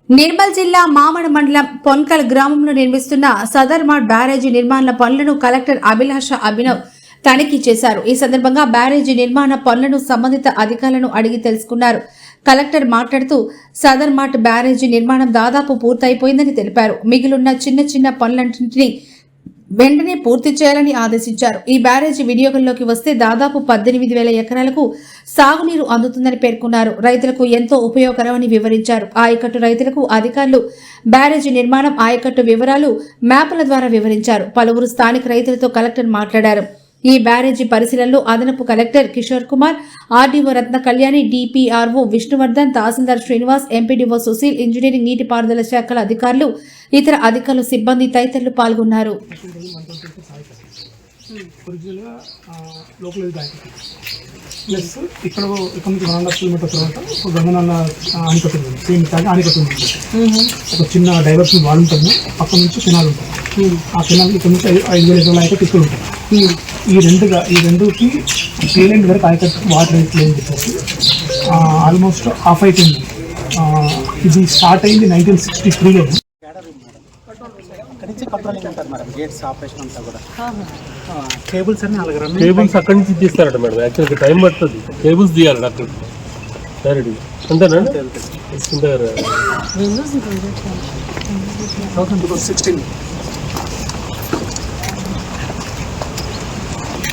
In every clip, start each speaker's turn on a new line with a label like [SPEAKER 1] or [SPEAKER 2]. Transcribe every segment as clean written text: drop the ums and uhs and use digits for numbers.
[SPEAKER 1] నిర్మల్ జిల్లా మామడ మండలం పొన్కల్ గ్రామంలో నిర్మిస్తున్న సదర్మాట్ బ్యారేజీ నిర్మాణ పనులను కలెక్టర్ అభిలాష అభినవ్ తనిఖీ చేశారు. ఈ సందర్భంగా బ్యారేజీ నిర్మాణ పనులను సంబంధిత అధికారులను అడిగి తెలుసుకున్నారు. కలెక్టర్ మాట్లాడుతూ సదర్మాట్ బ్యారేజీ నిర్మాణం దాదాపు పూర్తయిపోయిందని తెలిపారు. మిగిలిన చిన్న చిన్న పనులన్నింటినీ వెంటనే పూర్తి చేయాలని ఆదేశించారు. ఈ బ్యారేజీ వినియోగంలోకి వస్తే దాదాపు 18,000 ఎకరాలకు సాగునీరు అందుతుందని పేర్కొన్నారు. రైతులకు ఎంతో ఉపయోగకరమని వివరించారు. ఆయకట్టు రైతులకు అధికారులు బ్యారేజీ నిర్మాణం, ఆయకట్టు వివరాలు మ్యాపుల ద్వారా వివరించారు. పలువురు స్థానిక రైతులతో కలెక్టర్ మాట్లాడారు. ఈ బ్యారేజీ పరిశీలనలో అదనపు కలెక్టర్ కిషోర్ కుమార్, ఆర్డీఓ రత్న కళ్యాణి, డిపిఆర్ఓ విష్ణువర్ధన్, తహసీల్దార్ శ్రీనివాస్, ఎంపీడీఓ సుశీల్, ఇంజనీరింగ్ నీటిపారుదల శాఖల అధికారులు, ఇతర అధికారులు, సిబ్బంది తదితరులు పాల్గొన్నారు.
[SPEAKER 2] ఇక్కడ నుంచి 1.5 కిలోమీటర్ తర్వాత ఒక గంగనాల ఆనికట్టు ఉంది. సేమ్ ఆనికట్టు ఉంది. ఒక చిన్న డైవర్షన్ వాల్ ఉంటుంది. పక్క నుంచి కెనాల్ ఉంటుంది. ఆ కెనాల్ ఇక్కడ నుంచి 5,000 ఎకరాల ఆయకట్టు ఇక్కడ ఉంటుంది. ఈ రెండుకి క్లీన్ వరకు ఆయకట్టు వాటర్ క్లీన్ చేసేసి ఆల్మోస్ట్ హాఫ్ అయిపోయింది. ఇది స్టార్ట్ అయింది 1963లో. అక్కడి నుంచి కంట్రోలింగ్ ఉంటారు మేడం, గేట్స్ ఆపరేషన్ అంతా కూడా. కేబుల్స్ అన్ని
[SPEAKER 3] కేబుల్స్ అక్కడి నుంచి తీస్తారట మేడం. యాక్చువల్గా టైం పడుతుంది. కేబుల్స్ తీయాలి అక్కడ డైరెక్ట్. అంతేనా?
[SPEAKER 2] 2016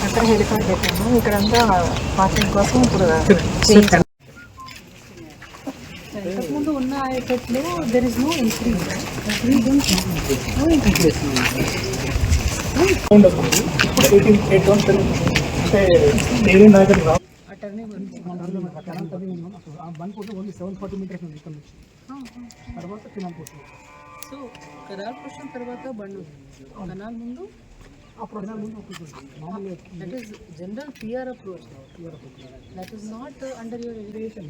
[SPEAKER 4] అక్కడ హెలికాప్టర్ పెట్టాము. ఇక్కడంతా పార్కింగ్ కోసం ఇప్పుడు ఇంతకుముందు ఉన్న ఆయకట్లో there is no increase. So canal portion తర్వాత బండ్ కెనాల్ ముందు that is general PR approach. That is not under your elevation.